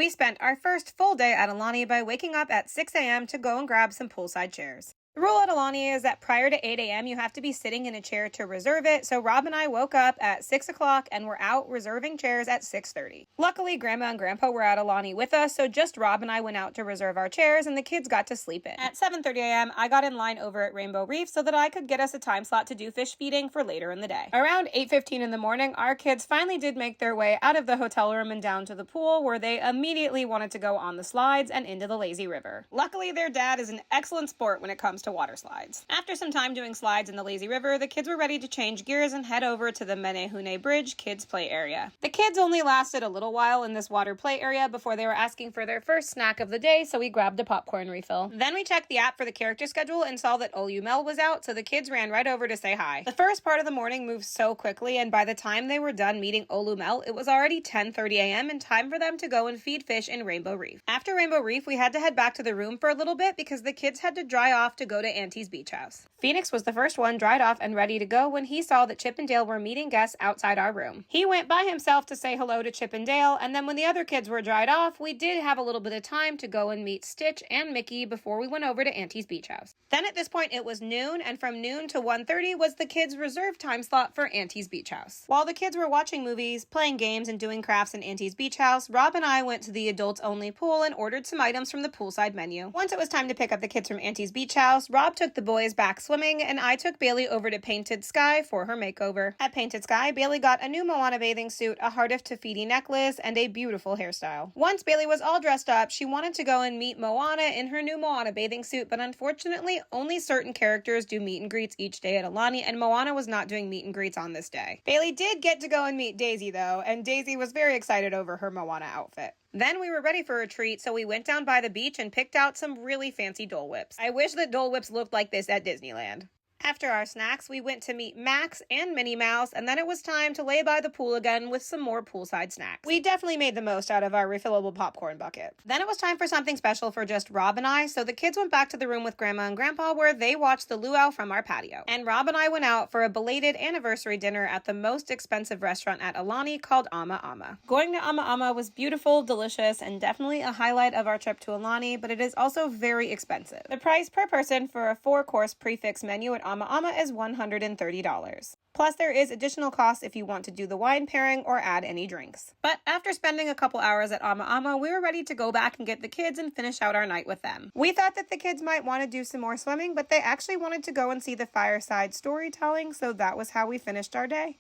We spent our first full day at Aulani by waking up at 6 a.m. to go and grab some poolside chairs. The rule at Aulani is that prior to 8 a.m. you have to be sitting in a chair to reserve it, so Rob and I woke up at 6 o'clock and were out reserving chairs at 6:30. Luckily, Grandma and Grandpa were at Aulani with us, so just Rob and I went out to reserve our chairs and the kids got to sleep in. At 7:30 a.m. I got in line over at Rainbow Reef so that I could get us a time slot to do fish feeding for later in the day. Around 8:15 in the morning, our kids finally did make their way out of the hotel room and down to the pool, where they immediately wanted to go on the slides and into the lazy river. Luckily, their dad is an excellent sport when it comes to water slides. After some time doing slides in the lazy river, the kids were ready to change gears and head over to the Menehune Bridge kids play area. The kids only lasted a little while in this water play area before they were asking for their first snack of the day, so we grabbed a popcorn refill. Then we checked the app for the character schedule and saw that Olumel was out, so the kids ran right over to say hi. The first part of the morning moved so quickly, and by the time they were done meeting Olumel, it was already 10:30 a.m. and time for them to go and feed fish in Rainbow Reef. After Rainbow Reef, we had to head back to the room for a little bit because the kids had to dry off to go to Auntie's beach house. Phoenix was the first one dried off and ready to go when he saw that Chip and Dale were meeting guests outside our room. He went by himself to say hello to Chip and Dale, and then when the other kids were dried off, we did have a little bit of time to go and meet Stitch and Mickey before we went over to Auntie's beach house. Then at this point it was noon, and from noon to 1:30 was the kids' reserved time slot for Auntie's beach house. While the kids were watching movies, playing games, and doing crafts in Auntie's beach house, Rob and I went to the adults-only pool and ordered some items from the poolside menu. Once it was time to pick up the kids from Auntie's beach house, Rob took the boys back swimming, and I took Bailey over to Painted Sky for her makeover. At Painted Sky, Bailey got a new Moana bathing suit, a Heart of Tafiti necklace, and a beautiful hairstyle. Once Bailey was all dressed up, she wanted to go and meet Moana in her new Moana bathing suit, but unfortunately, only certain characters do meet and greets each day at Aulani, and Moana was not doing meet and greets on this day. Bailey did get to go and meet Daisy, though, and Daisy was very excited over her Moana outfit. Then we were ready for a treat, so we went down by the beach and picked out some really fancy Dole Whips. I wish that Dole Whips looked like this at Disneyland. After our snacks, we went to meet Max and Minnie Mouse, and then it was time to lay by the pool again with some more poolside snacks. We definitely made the most out of our refillable popcorn bucket. Then it was time for something special for just Rob and I, so the kids went back to the room with Grandma and Grandpa where they watched the luau from our patio. And Rob and I went out for a belated anniversary dinner at the most expensive restaurant at Aulani called Ama Ama. Going to Ama Ama was beautiful, delicious, and definitely a highlight of our trip to Aulani, but it is also very expensive. The price per person for a 4-course prefix menu at Ama Ama is $130. Plus, there is additional cost if you want to do the wine pairing or add any drinks. But after spending a couple hours at Ama Ama, we were ready to go back and get the kids and finish out our night with them. We thought that the kids might want to do some more swimming, but they actually wanted to go and see the fireside storytelling, so that was how we finished our day.